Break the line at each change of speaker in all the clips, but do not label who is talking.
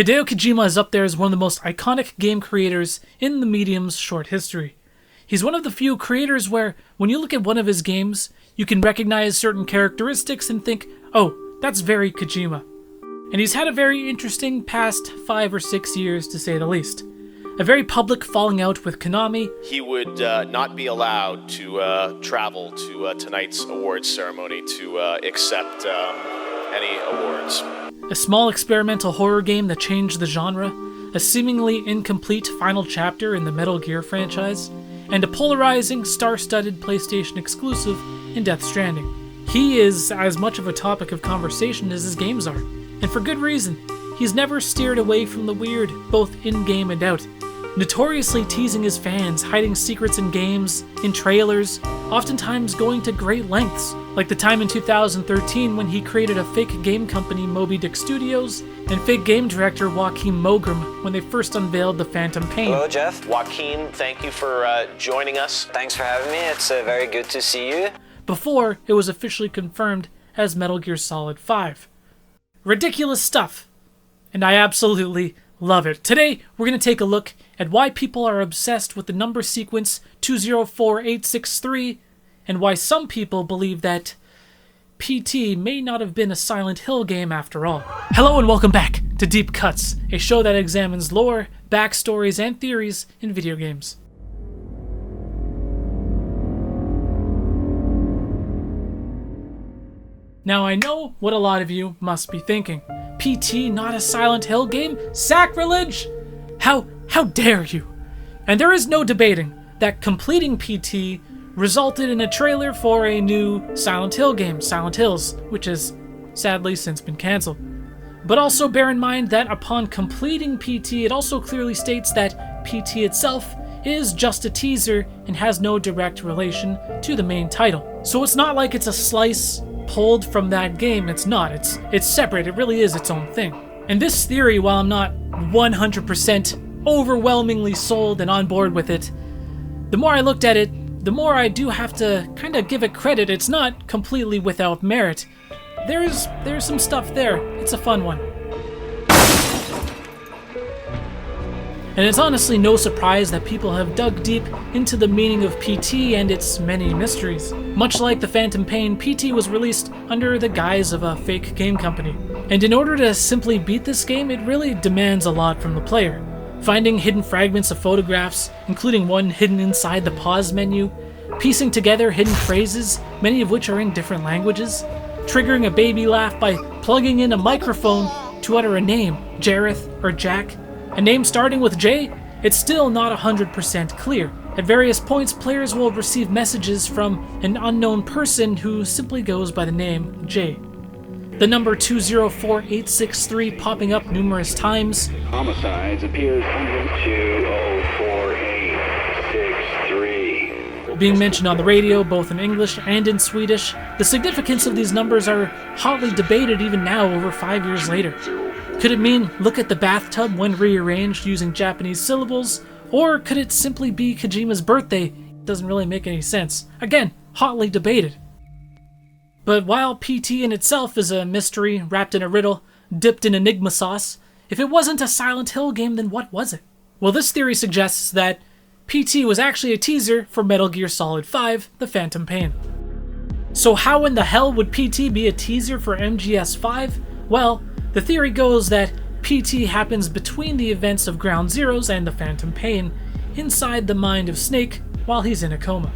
Hideo Kojima is up there as one of the most iconic game creators in the medium's short history. He's one of the few creators where, when you look at one of his games, you can recognize certain characteristics and think, oh, that's very Kojima. And he's had a very interesting past 5 or 6 years, to say the least. A very public falling out with Konami.
He would not be allowed to travel to tonight's awards ceremony to accept any awards.
A small experimental horror game that changed the genre, a seemingly incomplete final chapter in the Metal Gear franchise, and a polarizing, star-studded PlayStation exclusive in Death Stranding. He is as much of a topic of conversation as his games are, and for good reason. He's never steered away from the weird, both in-game and out, notoriously teasing his fans, hiding secrets in games, in trailers, oftentimes going to great lengths, like the time in 2013 when he created a fake game company, Moby Dick Studios, and fake game director Joachim Mogrim when they first unveiled the Phantom Pain.
Hello, Jeff.
Joaquin, thank you for joining us.
Thanks for having me. It's very good to see you.
Before it was officially confirmed as Metal Gear Solid 5. Ridiculous stuff, and I absolutely love it. Today, we're going to take a look at why people are obsessed with the number sequence 204863, and why some people believe that PT may not have been a Silent Hill game after all. Hello and welcome back to Deep Cuts, a show that examines lore, backstories, and theories in video games. Now I know what a lot of you must be thinking. PT not a Silent Hill game? Sacrilege? How dare you? And there is no debating that completing PT resulted in a trailer for a new Silent Hill game, Silent Hills, which has sadly since been cancelled. But also bear in mind that upon completing PT, it also clearly states that PT itself is just a teaser and has no direct relation to the main title. So it's not like it's a slice pulled from that game. It's not. It's separate. It really is its own thing. And this theory, while I'm not 100% overwhelmingly sold and on board with it, the more I looked at it, the more I do have to kind of give it credit. It's not completely without merit. There's some stuff there. It's a fun one. And it's honestly no surprise that people have dug deep into the meaning of PT and its many mysteries. Much like the Phantom Pain, PT was released under the guise of a fake game company. And in order to simply beat this game, it really demands a lot from the player. Finding hidden fragments of photographs, including one hidden inside the pause menu, piecing together hidden phrases, many of which are in different languages, triggering a baby laugh by plugging in a microphone to utter a name, Jareth or Jack, a name starting with J, it's still not 100% clear. At various points, players will receive messages from an unknown person who simply goes by the name J. The number 204863 popping up numerous times.
Homicides appears under 204863.
Being mentioned on the radio, both in English and in Swedish. The significance of these numbers are hotly debated even now, over 5 years later. Could it mean, look at the bathtub when rearranged using Japanese syllables? Or could it simply be Kojima's birthday? It doesn't really make any sense. Again, hotly debated. But while PT in itself is a mystery wrapped in a riddle, dipped in enigma sauce, if it wasn't a Silent Hill game, then what was it? Well, this theory suggests that PT was actually a teaser for Metal Gear Solid 5, The Phantom Pain. So how in the hell would PT be a teaser for MGS5? Well, the theory goes that PT happens between the events of Ground Zeroes and the Phantom Pain, inside the mind of Snake while he's in a coma.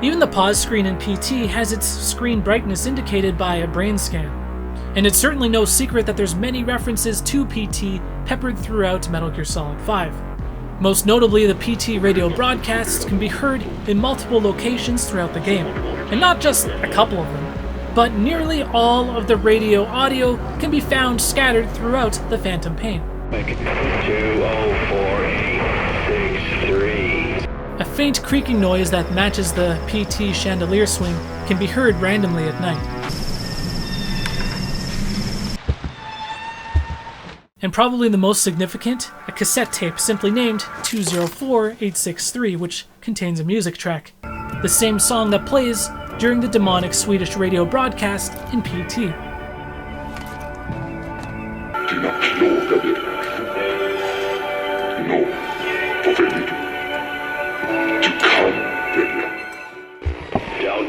Even the pause screen in PT has its screen brightness indicated by a brain scan. And it's certainly no secret that there's many references to PT peppered throughout Metal Gear Solid 5. Most notably, the PT radio broadcasts can be heard in multiple locations throughout the game, and not just a couple of them, but nearly all of the radio audio can be found scattered throughout the Phantom Pain.
204863.
A faint creaking noise that matches the PT chandelier swing can be heard randomly at night. And probably the most significant, a cassette tape simply named 204863, which contains a music track. The same song that plays during the demonic Swedish radio broadcast in PT.
204863. Don't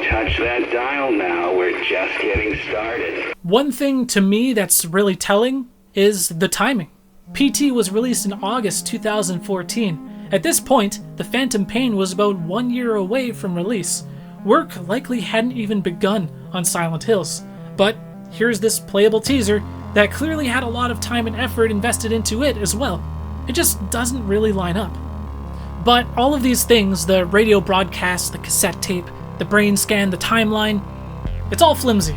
touch that dial now, we're just getting started.
One thing to me that's really telling is the timing. PT was released in August 2014. At this point, The Phantom Pain was about 1 year away from release. Work likely hadn't even begun on Silent Hills. But here's this playable teaser that clearly had a lot of time and effort invested into it as well. It just doesn't really line up. But all of these things, the radio broadcast, the cassette tape, the brain scan, the timeline, it's all flimsy.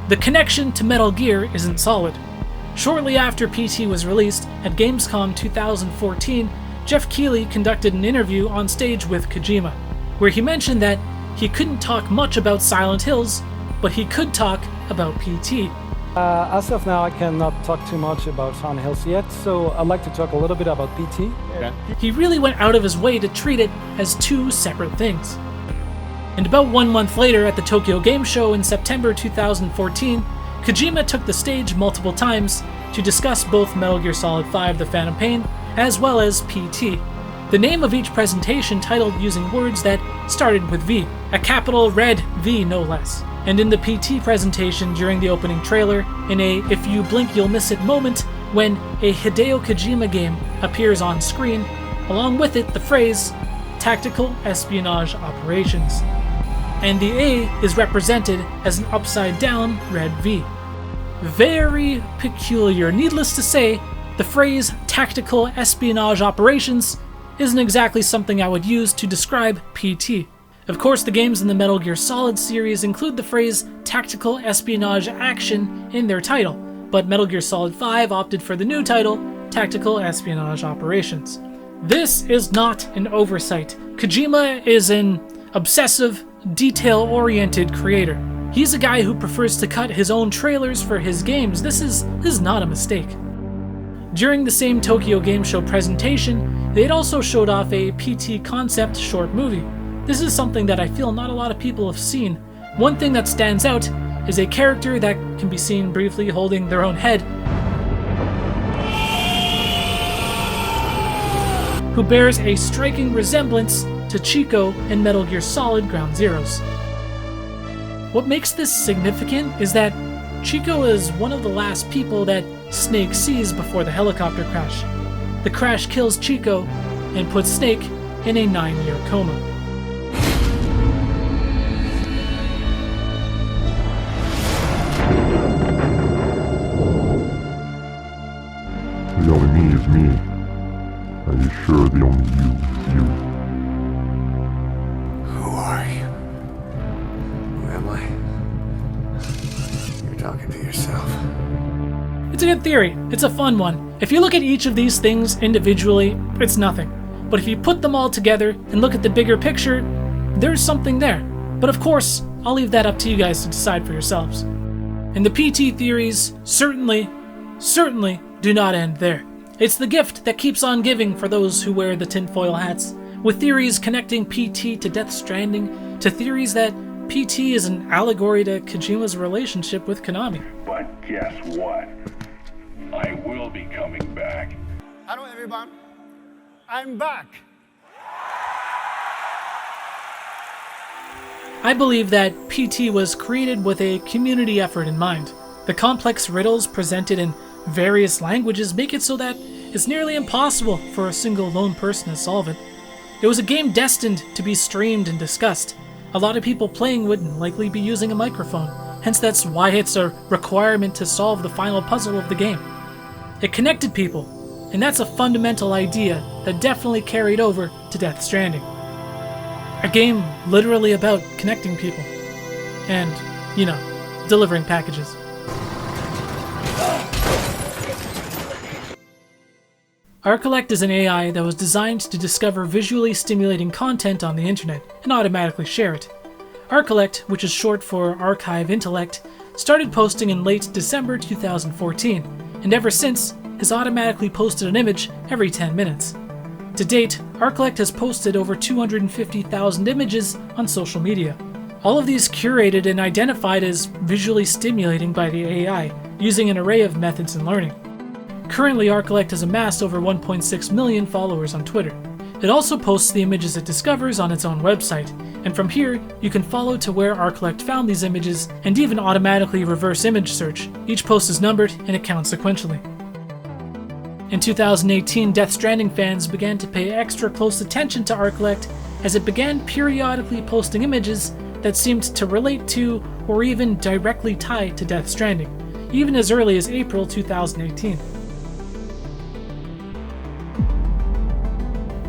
The connection to Metal Gear isn't solid. Shortly after PT was released, at Gamescom 2014, Jeff Keighley conducted an interview on stage with Kojima, where he mentioned that he couldn't talk much about Silent Hills, but he could talk about PT.
As of now, I cannot talk too much about Silent Hills yet, so I'd like to talk a little bit about PT.
He really went out of his way to treat it as two separate things. And about 1 month later at the Tokyo Game Show in September 2014, Kojima took the stage multiple times to discuss both Metal Gear Solid 5: The Phantom Pain as well as PT. The name of each presentation titled using words that started with V, a capital red V no less. And in the PT presentation during the opening trailer, in a if you blink you'll miss it moment, when a Hideo Kojima game appears on screen, along with it the phrase Tactical Espionage Operations. And the A is represented as an upside down red V. Very peculiar. Needless to say, the phrase Tactical Espionage Operations isn't exactly something I would use to describe PT. Of course, the games in the Metal Gear Solid series include the phrase Tactical Espionage Action in their title, but Metal Gear Solid 5 opted for the new title, Tactical Espionage Operations. This is not an oversight. Kojima is an obsessive, detail-oriented creator. He's a guy who prefers to cut his own trailers for his games. This is not a mistake. During the same Tokyo Game Show presentation, they'd also showed off a PT concept short movie. This is something that I feel not a lot of people have seen. One thing that stands out is a character that can be seen briefly holding their own head, who bears a striking resemblance to Chico in Metal Gear Solid Ground Zeroes. What makes this significant is that Chico is one of the last people that Snake sees before the helicopter crash. The crash kills Chico and puts Snake in a 9-year coma.
The only me is me. Are you sure the only you is you?
Who are you? Who am I? You're talking to yourself.
It's a good theory. It's a fun one. If you look at each of these things individually, it's nothing. But if you put them all together and look at the bigger picture, there's something there. But of course, I'll leave that up to you guys to decide for yourselves. And the PT theories certainly do not end there. It's the gift that keeps on giving for those who wear the tinfoil hats, with theories connecting PT to Death Stranding, to theories that PT is an allegory to Kojima's relationship with Konami.
But guess what? I will be coming back.
Hello everyone, I'm back.
I believe that PT was created with a community effort in mind. The complex riddles presented in various languages make it so that it's nearly impossible for a single lone person to solve it. It was a game destined to be streamed and discussed. A lot of people playing would likely be using a microphone, hence that's why it's a requirement to solve the final puzzle of the game. It connected people, and that's a fundamental idea that definitely carried over to Death Stranding. A game literally about connecting people. And, delivering packages. Arcolect is an AI that was designed to discover visually stimulating content on the internet and automatically share it. Arcolect, which is short for Archive Intellect, started posting in late December 2014, and ever since has automatically posted an image every 10 minutes. To date, Arcolect has posted over 250,000 images on social media. All of these curated and identified as visually stimulating by the AI, using an array of methods in learning. Currently, ArcLect has amassed over 1.6 million followers on Twitter. It also posts the images it discovers on its own website, and from here, you can follow to where ArcLect found these images and even automatically reverse image search. Each post is numbered and it counts sequentially. In 2018, Death Stranding fans began to pay extra close attention to ArcLect as it began periodically posting images that seemed to relate to or even directly tie to Death Stranding, even as early as April 2018.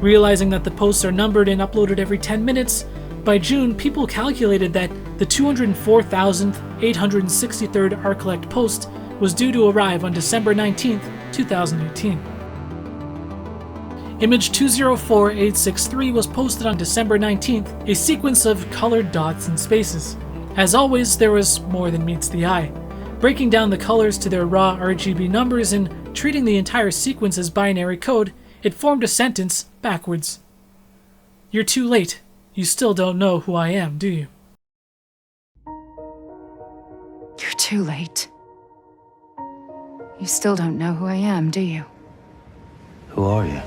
Realizing that the posts are numbered and uploaded every 10 minutes, by June, people calculated that the 204,863rd ArcLect post was due to arrive on December 19, 2018. Image 204863 was posted on December 19th, a sequence of colored dots and spaces. As always, there was more than meets the eye. Breaking down the colors to their raw RGB numbers and treating the entire sequence as binary code, it formed a sentence backwards. You're too late. You still don't know who I am, do you?
You're too late. You still don't know who I am, do you?
Who are you?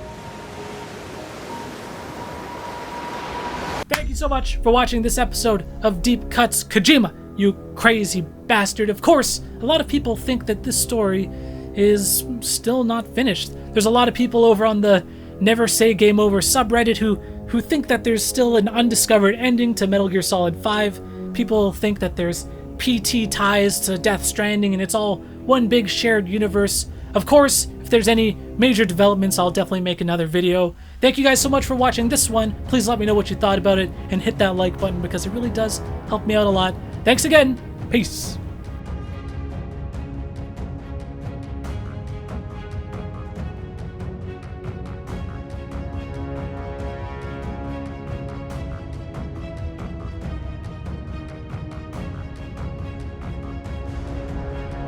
Thank you so much for watching this episode of Deep Cuts Kojima, you crazy bastard. Of course, a lot of people think that this story is still not finished. There's a lot of people over on the Never Say Game Over subreddit who think that there's still an undiscovered ending to Metal Gear Solid 5. People think that there's PT ties to Death Stranding and it's all one big shared universe. Of course, if there's any major developments, I'll definitely make another video. Thank you guys so much for watching this one. Please let me know what you thought about it and hit that like button because it really does help me out a lot. Thanks again. Peace.